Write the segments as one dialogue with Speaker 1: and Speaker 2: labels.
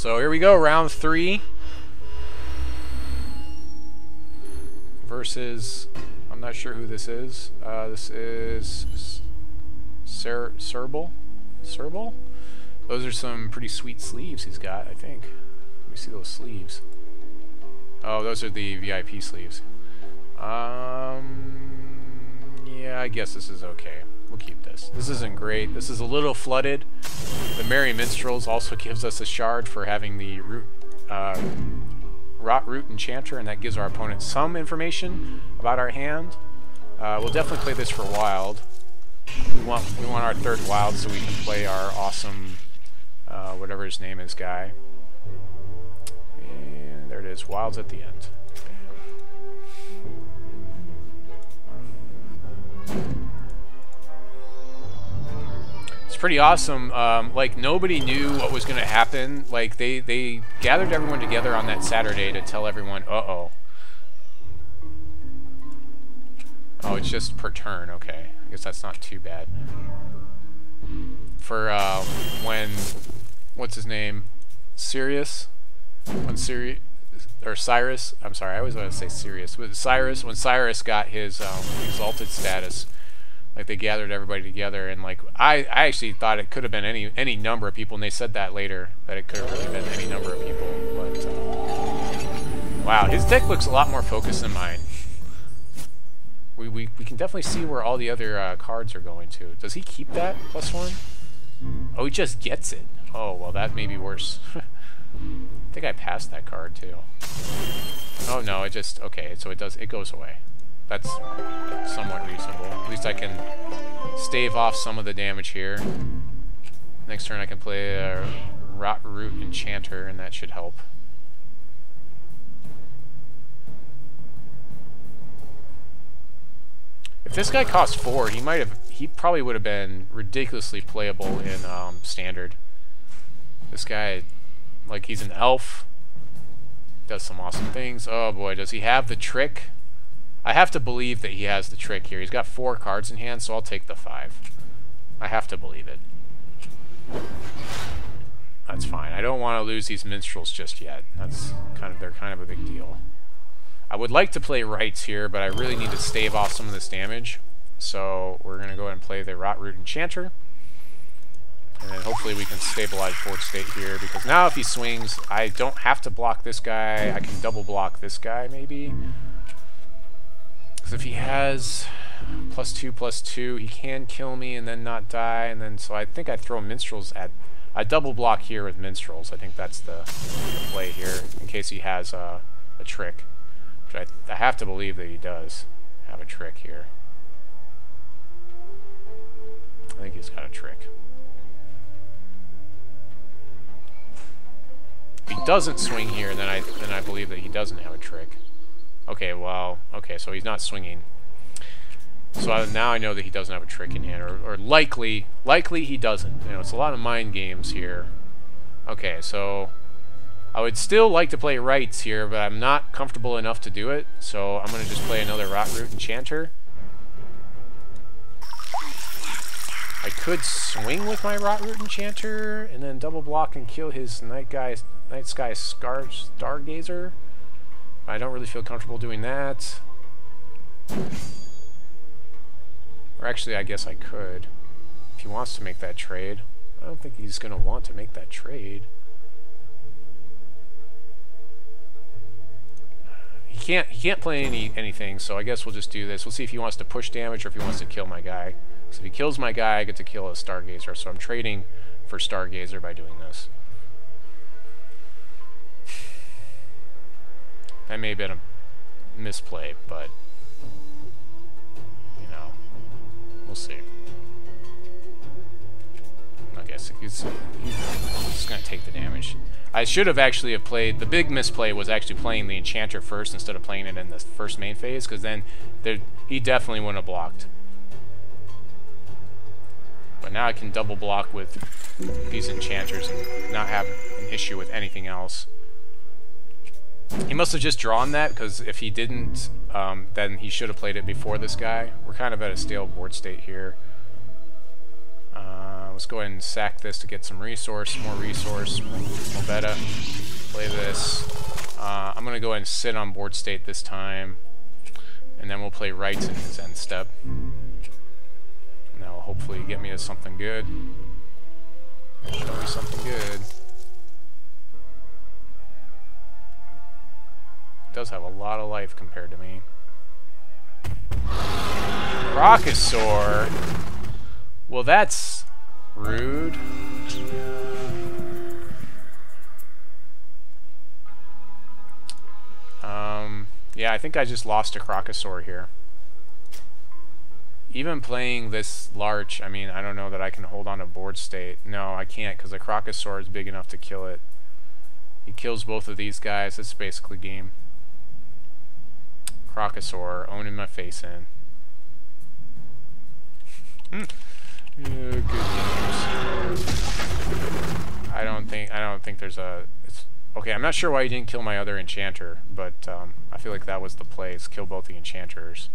Speaker 1: So here we go, round 3. Versus, I'm not sure who this is. This is Serble? Those are some pretty sweet sleeves he's got, I think. Let me see those sleeves. Oh, those are the VIP sleeves. Yeah, I guess this is okay. We'll keep this. This isn't great. This is a little flooded. The Merry Minstrels also gives us a shard for having the Rot Root Enchanter, and that gives our opponent some information about our hand. We'll definitely play this for wild. We want our third wild so we can play our awesome whatever his name is guy. And there it is, wilds at the end. It's pretty awesome. Like, nobody knew what was going to happen. Like, they gathered everyone together on that Saturday to tell everyone, uh-oh. Oh, it's just per turn. Okay. I guess that's not too bad. For, when, what's his name? Sirius? When Cyrus, I'm sorry, I always want to say Sirius. When Cyrus got his, exalted status, like, they gathered everybody together, and like I actually thought it could have been any number of people, and they said that later, that it could have really been any number of people. But wow, his deck looks a lot more focused than mine. We can definitely see where all the other cards are going to. Does he keep that +1? Oh, he just gets it. Oh, well, that may be worse. I think I passed that card too. Oh no, it just, okay, so it goes away. That's somewhat reasonable. At least I can stave off some of the damage here. Next turn I can play a Rot Root Enchanter, and that should help. If this guy cost 4, he probably would have been ridiculously playable in Standard. This guy, like, he's an elf, does some awesome things. Oh boy, does he have the trick? I have to believe that he has the trick here. He's got 4 cards in hand, so I'll take the 5. I have to believe it. That's fine. I don't want to lose these minstrels just yet. They're kind of a big deal. I would like to play rights here, but I really need to stave off some of this damage. So we're going to go ahead and play the Rot Root Enchanter. And then hopefully we can stabilize board state here, because now if he swings, I don't have to block this guy. I can double block this guy, maybe. Because if he has +2/+2, he can kill me and then not die, and then so I think I throw minstrels at. I double block here with minstrels. I think that's the play here, in case he has a trick, which I have to believe that he does have a trick here. I think he's got a trick. If he doesn't swing here, then I believe that he doesn't have a trick. Okay, well, okay, so he's not swinging. So now I know that he doesn't have a trick in hand, or likely he doesn't. You know, it's a lot of mind games here. Okay, so I would still like to play rights here, but I'm not comfortable enough to do it. So I'm gonna just play another Rot Root Enchanter. I could swing with my Rot Root Enchanter and then double block and kill his Night Sky Stargazer. I don't really feel comfortable doing that. Or actually, I guess I could. If he wants to make that trade. I don't think he's going to want to make that trade. He can't play anything, so I guess we'll just do this. We'll see if he wants to push damage or if he wants to kill my guy. So if he kills my guy, I get to kill a Stargazer. So I'm trading for Stargazer by doing this. That may have been a misplay, but, you know, we'll see. I guess he's just going to take the damage. I should have actually played, the big misplay was actually playing the Enchanter first instead of playing it in the first main phase, because then he definitely wouldn't have blocked. But now I can double block with these Enchanters and not have an issue with anything else. He must have just drawn that, because if he didn't, then he should have played it before this guy. We're kind of at a stale board state here. Let's go ahead and sack this to get some resource, more beta. Play this. I'm going to go ahead and sit on board state this time. And then we'll play rights in his end step. And that'll hopefully get me to something good. Show me something good. Does have a lot of life compared to me. Crocosaur. Well, that's rude. Yeah, I think I just lost a Crocosaur here. Even playing this large, I mean, I don't know that I can hold on to board state. No, I can't, because the Crocosaur is big enough to kill it. He kills both of these guys. It's basically game. Crocosaur, owning my face in. Yeah, good news. I don't think there's a... Okay, I'm not sure why he didn't kill my other enchanter, but I feel like that was the play, is kill both the enchanters.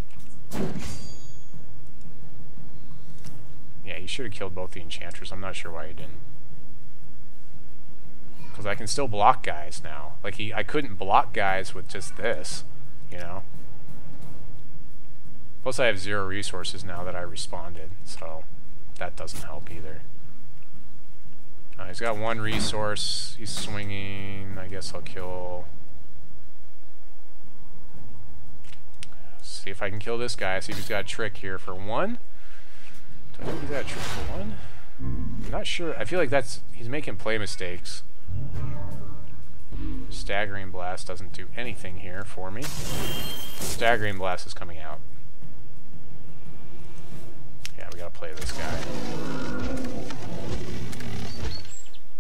Speaker 1: Yeah, he should have killed both the enchanters. I'm not sure why he didn't. Because I can still block guys now. Like, I couldn't block guys with just this, you know? Plus I have 0 resources now that I responded, so that doesn't help either. He's got 1 resource. He's swinging. I guess I'll kill... See if I can kill this guy. See if he's got a trick here for 1. Do I think he's got a trick for 1? I'm not sure. I feel like he's making play mistakes. Staggering Blast doesn't do anything here for me. Staggering Blast is coming out. Yeah, we gotta play this guy.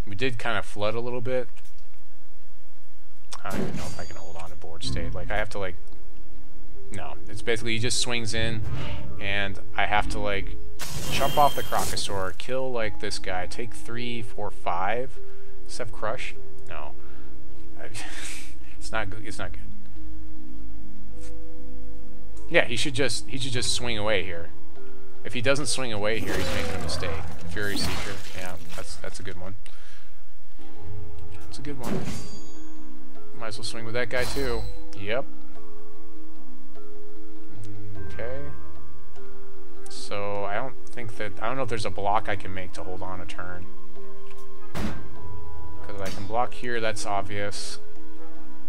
Speaker 1: We did kind of flood a little bit. I don't even know if I can hold on to board state. Like, I have to, like... No. It's basically he just swings in, and I have to, like, chop off the Crocosaur, kill, like, this guy, take 3, 4, 5. Does it have Crush? No. It's not good. It's not good. Yeah, he should just swing away here. If he doesn't swing away here, he's making a mistake. Fury Seeker. Yeah, that's a good one. That's a good one. Might as well swing with that guy too. Yep. Okay. So I don't know if there's a block I can make to hold on a turn. Because I can block here, that's obvious.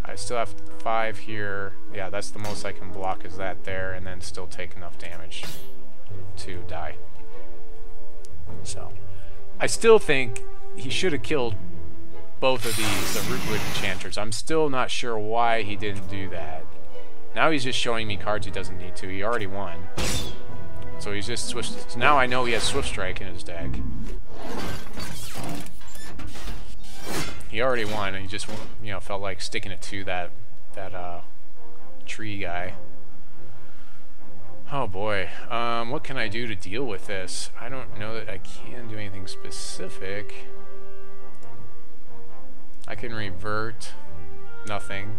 Speaker 1: I still have 5 here. Yeah, that's the most I can block is that there, and then still take enough damage to die. So I still think he should have killed both of these, the Rootwood Enchanters. I'm still not sure why he didn't do that. Now he's just showing me cards he doesn't need to. He already won. So he's just Swift. So now I know he has Swift Strike in his deck. He already won, and he just, you know, felt like sticking it to that tree guy. Oh boy, what can I do to deal with this? I don't know that I can do anything specific. I can revert. Nothing.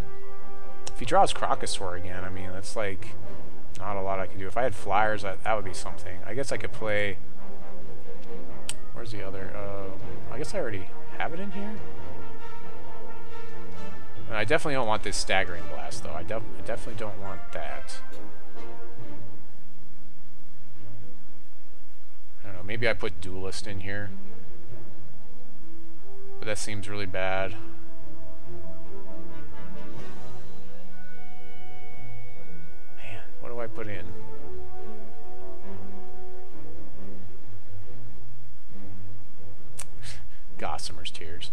Speaker 1: If he draws Crocosaur again, I mean, that's like not a lot I can do. If I had flyers, that would be something. I guess I could play... Where's the other? I guess I already have it in here. And I definitely don't want this Staggering Blast, though. I definitely don't want that. I don't know, maybe I put Duelist in here. But that seems really bad. Man, what do I put in? Gossamer's Tears.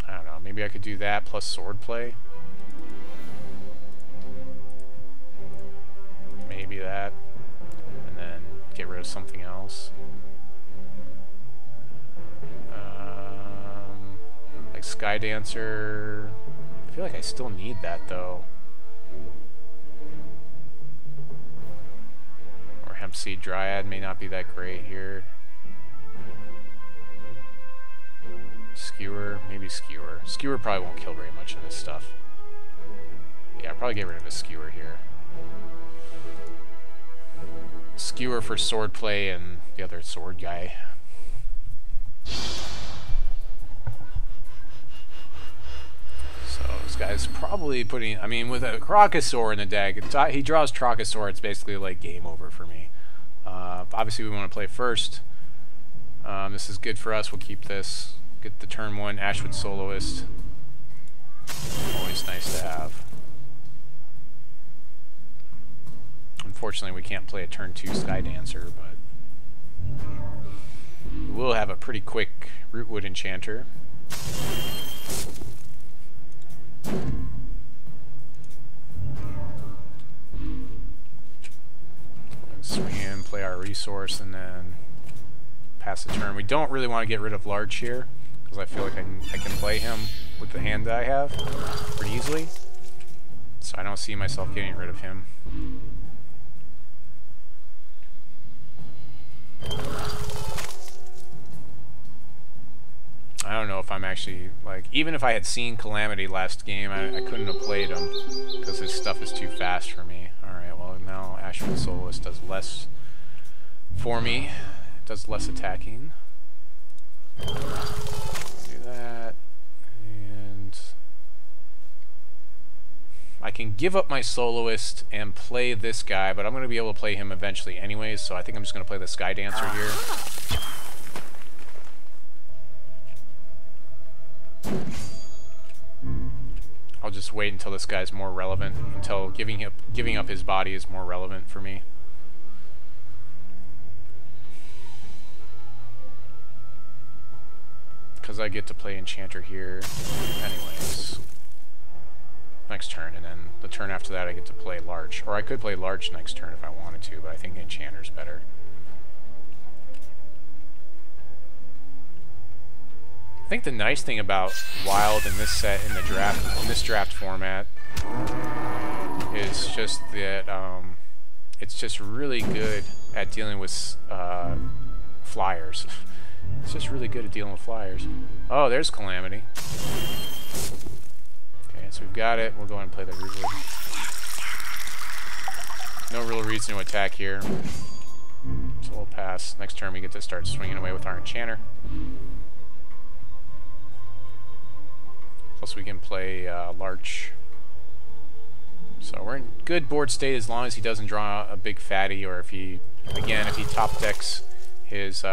Speaker 1: I don't know, maybe I could do that plus Swordplay. Maybe that. And then get rid of something else. Like Sky Dancer. I feel like I still need that though. Or Hempseed Dryad may not be that great here. Skewer, maybe Skewer. Skewer probably won't kill very much of this stuff. Yeah, I'll probably get rid of a Skewer here. skewer for sword play and the other sword guy. So this guy's probably putting, I mean, with a Crocosaur in the deck, he draws Crocosaur, it's basically like game over for me. Obviously we want to play first. This is good for us, we'll keep this. Get the turn 1 Ashwood Soloist. Always nice to have. Unfortunately, we can't play a turn 2 Sky Dancer, but we will have a pretty quick Rootwood Enchanter. Swing in, play our resource, and then pass the turn. We don't really want to get rid of Large here, because I feel like I can play him with the hand that I have pretty easily. So I don't see myself getting rid of him. I don't know if I'm actually, like, even if I had seen Calamity last game, I couldn't have played him because his stuff is too fast for me. Alright, well now Ashwood Soloist does less for me. Does less attacking. Do that. And I can give up my Soloist and play this guy, but I'm going to be able to play him eventually anyways, so I think I'm just going to play the Sky Dancer here. I'll just wait until this guy's more relevant, until giving up his body is more relevant for me. Because I get to play Enchanter here anyways. Next turn, and then the turn after that I get to play Large. Or I could play Large next turn if I wanted to, but I think Enchanter's better. I think the nice thing about Wild in this set, in this draft format, is just that it's just really good at dealing with flyers. It's just really good at dealing with flyers. Oh, there's Calamity. Okay, so we've got it. We'll go ahead and play the Rootwood. No real reason to attack here. So we'll pass. Next turn we get to start swinging away with our Enchanter. Plus we can play Larch. So we're in good board state as long as he doesn't draw a big fatty, or if he, again, if he top decks his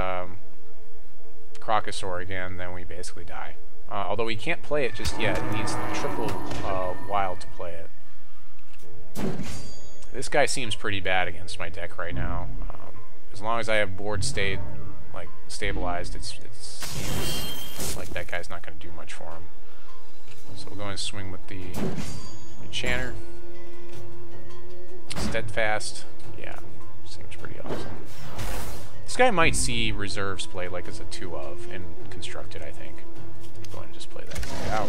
Speaker 1: Crocosaur again, then we basically die. Although we can't play it just yet. It needs triple Wild to play it. This guy seems pretty bad against my deck right now. As long as I have board state like stabilized, it seems like that guy's not going to do much for him. So we'll go and swing with the Enchanter. Steadfast. Yeah, seems pretty awesome. This guy might see reserves play like as a 2 of in Constructed, I think. Go ahead and just play that guy out.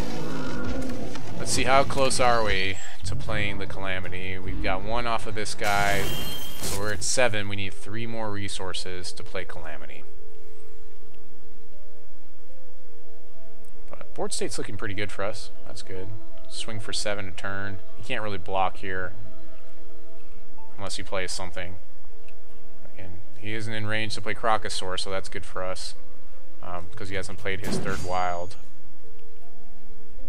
Speaker 1: Let's see, how close are we to playing the Calamity? We've got 1 off of this guy, so we're at 7. We need 3 more resources to play Calamity. But board state's looking pretty good for us. That's good. Swing for 7 a turn. You can't really block here unless he plays something. And he isn't in range to play Crocosaur, so that's good for us because he hasn't played his 3rd Wild.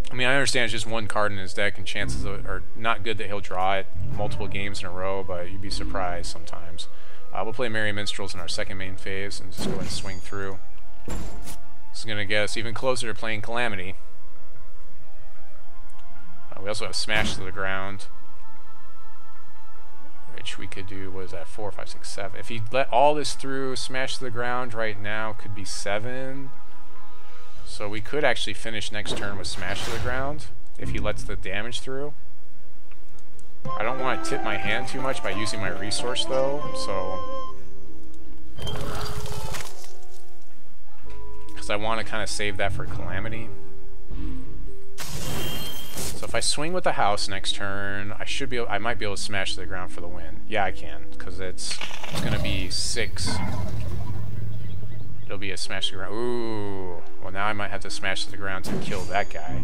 Speaker 1: I mean, I understand it's just 1 card in his deck, and chances are not good that he'll draw it multiple games in a row, but you'd be surprised sometimes. We'll play Merry Minstrels in our 2nd main phase and just go ahead and swing through. This is going to get us even closer to playing Calamity. We also have Smash to the Ground, which we could do, what is that, 4, 5, 6, 7. If he let all this through, Smash to the Ground right now could be 7. So we could actually finish next turn with Smash to the Ground if he lets the damage through. I don't want to tip my hand too much by using my resource though, so because I want to kind of save that for Calamity. So if I swing with the house next turn, I might be able to Smash to the Ground for the win. Yeah, I can, because it's going to be 6. It'll be a Smash to the Ground. Ooh. Well, now I might have to Smash to the Ground to kill that guy.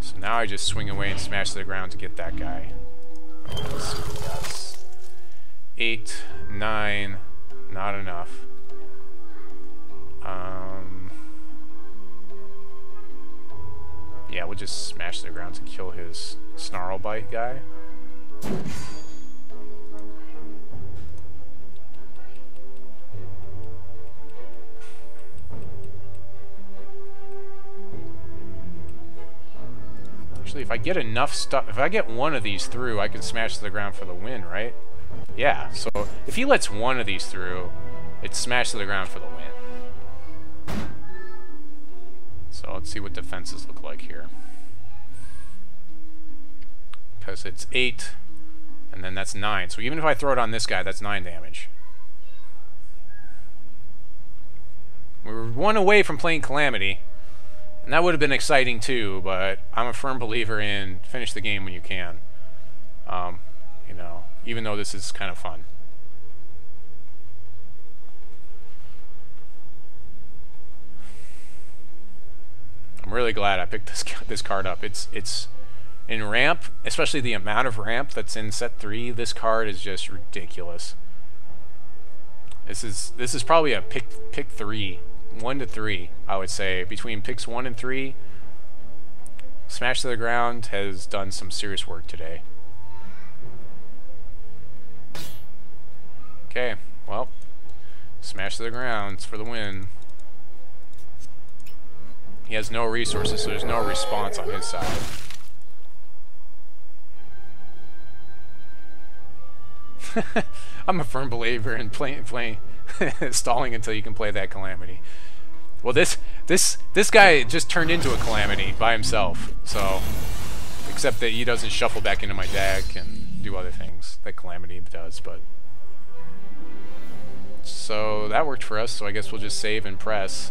Speaker 1: So now I just swing away and Smash to the Ground to get that guy. Let's see what we got. 8, 9, not enough. Yeah, we'll just smash the ground to kill his snarl bite guy. Actually, if I get enough stuff, if I get one of these through, I can smash to the ground for the win, right? Yeah, so if he lets one of these through, it's smash to the ground for the win. So let's see what defenses look like here. Because it's 8, and then that's 9. So even if I throw it on this guy, that's 9 damage. We were 1 away from playing Calamity, and that would have been exciting too, but I'm a firm believer in finish the game when you can. You know, even though this is kind of fun. I'm really glad I picked this card up. It's in ramp, especially the amount of ramp that's in set 3. This card is just ridiculous. This is probably a pick 3, 1 to 3, I would say. Between picks 1 and 3, Smash to the Ground has done some serious work today. Okay, well, Smash to the Ground for the win. He has no resources, so there's no response on his side. I'm a firm believer in playing stalling until you can play that Calamity. Well, this guy just turned into a Calamity by himself, so except that he doesn't shuffle back into my deck and do other things that Calamity does, but so that worked for us, so I guess we'll just save and press.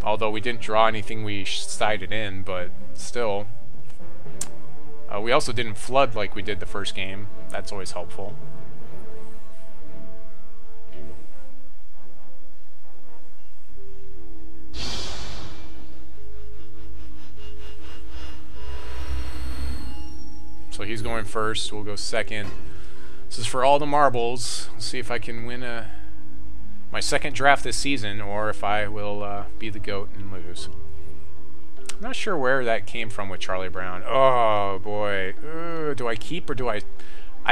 Speaker 1: Although we didn't draw anything we sided in, but still. We also didn't flood like we did the first game. That's always helpful. So he's going first, we'll go second. This is for all the marbles. Let's see if I can win my second draft this season, or if I will be the GOAT and lose. I'm not sure where that came from with Charlie Brown. Oh boy, do I keep or do I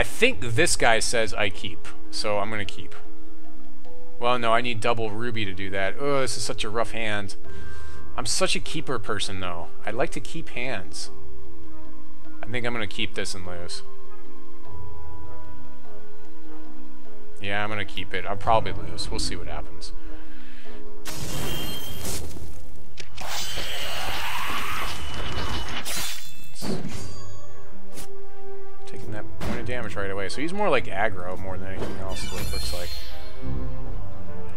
Speaker 1: think this guy says I keep, so I'm gonna keep. Well, no, I need double Ruby to do that. Oh, this is such a rough hand. I'm such a keeper person though. I like to keep hands. I think I'm gonna keep this and lose. Yeah, I'm gonna keep it. I'll probably lose. We'll see what happens. Taking that point of damage right away. So he's more like aggro more than anything else, is what it looks like.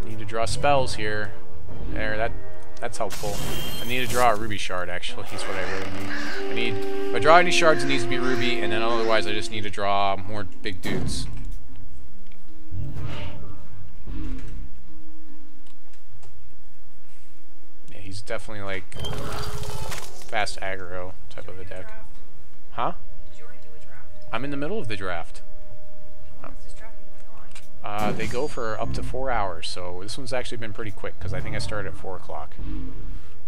Speaker 1: I need to draw spells here. There, that's helpful. I need to draw a Ruby Shard, actually. That's what I really need. If I draw any shards, it needs to be Ruby, and then otherwise I just need to draw more big dudes. Yeah, he's definitely like fast aggro type of a deck. Huh? I'm in the middle of the draft. They go for up to 4 hours, so this one's actually been pretty quick because I think I started at 4 o'clock.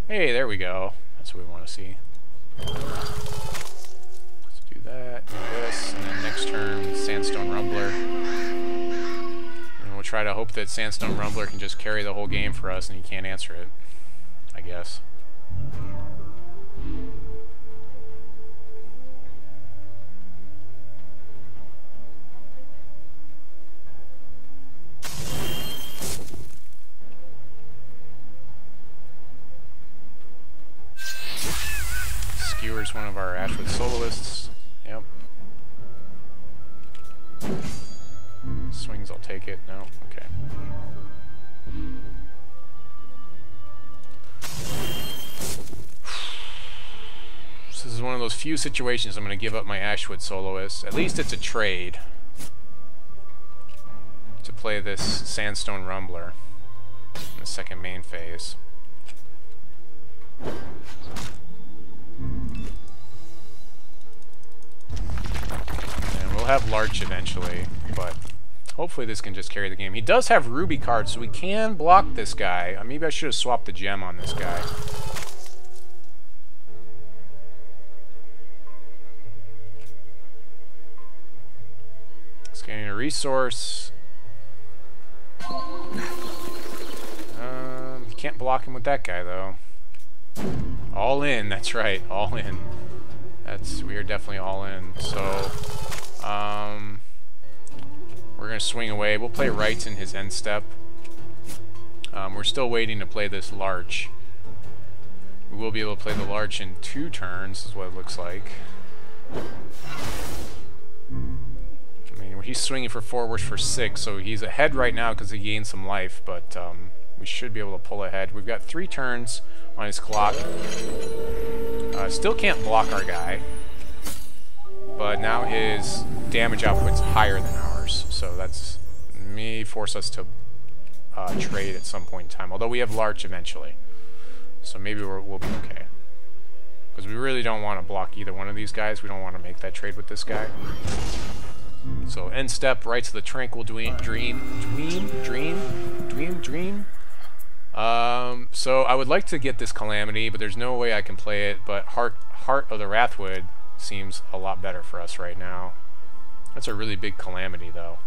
Speaker 1: Hey, there we go. That's what we want to see. Let's do that, do this, and then next turn, Sandstone Rumbler. And we'll try to hope that Sandstone Rumbler can just carry the whole game for us and he can't answer it, I guess. Skewer's one of our Ashwood soloists. Yep. Swings, I'll take it. No? Okay. This is one of those few situations I'm going to give up my Ashwood soloist. At least it's a trade to play this Sandstone Rumbler in the second main phase. And we'll have Larch eventually, but hopefully this can just carry the game. He does have Ruby cards, so we can block this guy. Maybe I should have swapped the gem on this guy. Scanning a resource. Can't block him with that guy, though. All in, that's right, all in. We are definitely all in. So, we're going to swing away. We'll play Rights in his end step. We're still waiting to play this Larch. We will be able to play the Larch in 2 turns, is what it looks like. I mean, he's swinging for 4, we're for 6, so he's ahead right now because he gained some life, but we should be able to pull ahead. We've got 3 turns on his clock. Still can't block our guy, but now his damage output's higher than ours, so that's may force us to trade at some point in time, although we have Larch eventually, so maybe we'll be okay, because we really don't want to block either one of these guys. We don't want to make that trade with this guy. So end step, Rights of the Tranquil Dream. So I would like to get this Calamity, but there's no way I can play it. But Heart of the Wrathwood seems a lot better for us right now. That's a really big Calamity, though.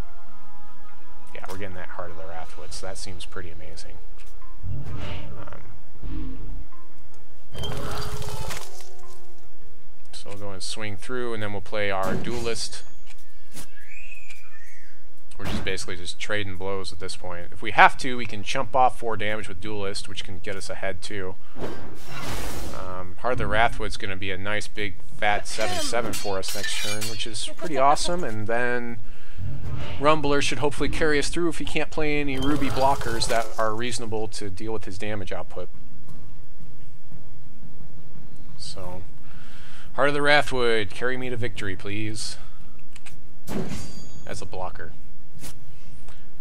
Speaker 1: Yeah, we're getting that Heart of the Wrathwood, so that seems pretty amazing. So we'll go and swing through, and then we'll play our Duelist. We're just basically just trading blows at this point. If we have to, we can chump off 4 damage with Duelist, which can get us ahead too. Heart of the Wrathwood's going to be a nice big fat 7/7 for us next turn, which is pretty awesome. And then Rumbler should hopefully carry us through if he can't play any Ruby blockers that are reasonable to deal with his damage output. So, Heart of the Wrathwood, carry me to victory, please. As a blocker.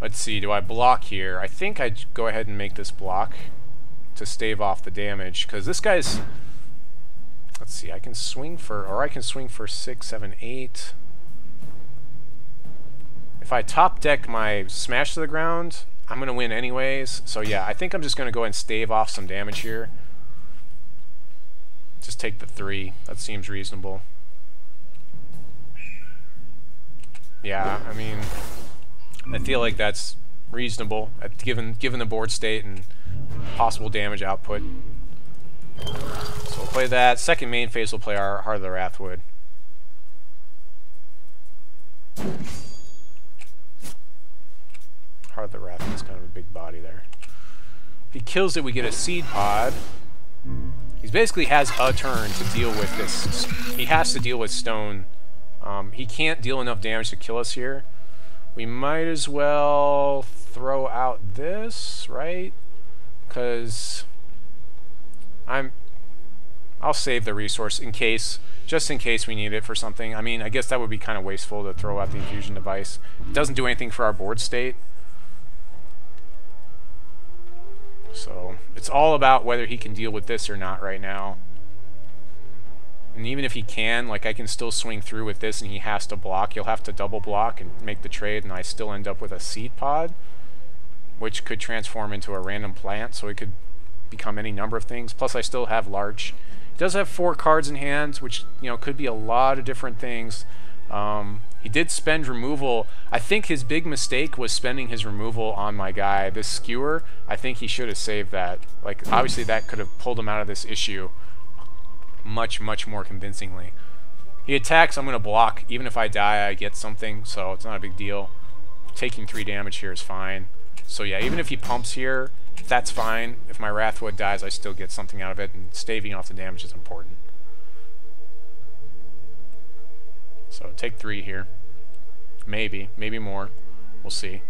Speaker 1: Let's see, do I block here? I think I'd go ahead and make this block to stave off the damage, because this guy's... Let's see, I can swing for... Or I can swing for 6, 7, 8. If I top deck my Smash to the ground, I'm going to win anyways. So yeah, I think I'm just going to go ahead and stave off some damage here. Just take the 3. That seems reasonable. Yeah, I mean... I feel like that's reasonable, given the board state and possible damage output. So we'll play that. Second main phase, we'll play our Heart of the Wrathwood. Heart of the Wrathwood's kind of a big body there. If he kills it, we get a Seed Pod. He basically has a turn to deal with this. He has to deal with Stone. He can't deal enough damage to kill us here. We might as well throw out this, right? Because I'll save the resource in case, just in case we need it for something. I mean, I guess that would be kind of wasteful to throw out the infusion device. It doesn't do anything for our board state. So it's all about whether he can deal with this or not right now. And even if he can, like, I can still swing through with this and he has to block. He'll have to double block and make the trade, and I still end up with a Seed Pod, which could transform into a random plant, so it could become any number of things. Plus, I still have Larch. He does have 4 cards in hand, which, you know, could be a lot of different things. He did spend removal. I think his big mistake was spending his removal on my guy. This Skewer, I think he should have saved that. Like, obviously that could have pulled him out of this issue much more convincingly. He attacks, I'm going to block. Even if I die, I get something, so it's not a big deal. Taking 3 damage here is fine. So yeah, even if he pumps here, that's fine. If my Wrathwood dies, I still get something out of it, and staving off the damage is important. So take 3 here. Maybe more. We'll see.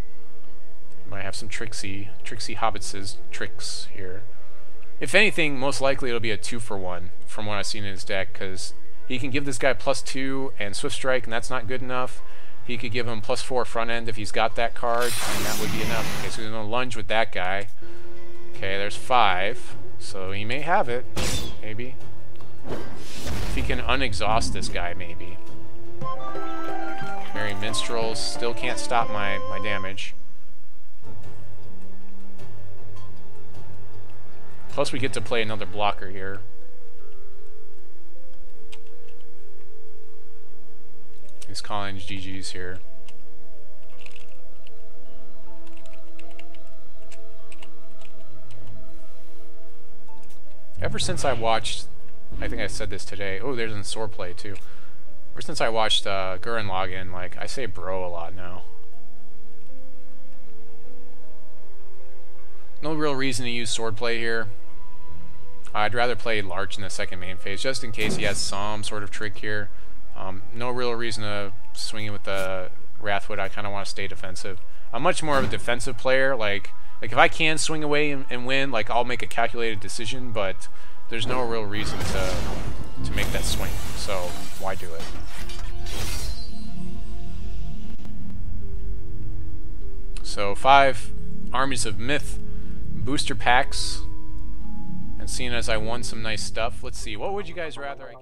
Speaker 1: Might have some tricksy Hobbitses tricks here. If anything, most likely it'll be a 2-for-1 from what I've seen in his deck, because he can give this guy +2 and Swift Strike, and that's not good enough. He could give him +4 front end if he's got that card, and that would be enough. Okay, so he's going to lunge with that guy. Okay, there's 5. So he may have it, maybe. If he can unexhaust this guy, maybe. Very minstrels. Still can't stop my damage. Plus we get to play another blocker here. He's calling GG's here. Ever since I watched, I think I said this today. Oh, there's a sword play too. Ever since I watched Gurren Lagann, like, I say bro a lot now. No real reason to use swordplay here. I'd rather play Larch in the second main phase, just in case he has some sort of trick here. No real reason to swing it with the Wrathwood. I kind of want to stay defensive. I'm much more of a defensive player. Like if I can swing away and win, like, I'll make a calculated decision, but there's no real reason to make that swing. So why do it? So 5 Armies of Myth booster packs. And seeing as I won some nice stuff, let's see. What would you guys rather I get?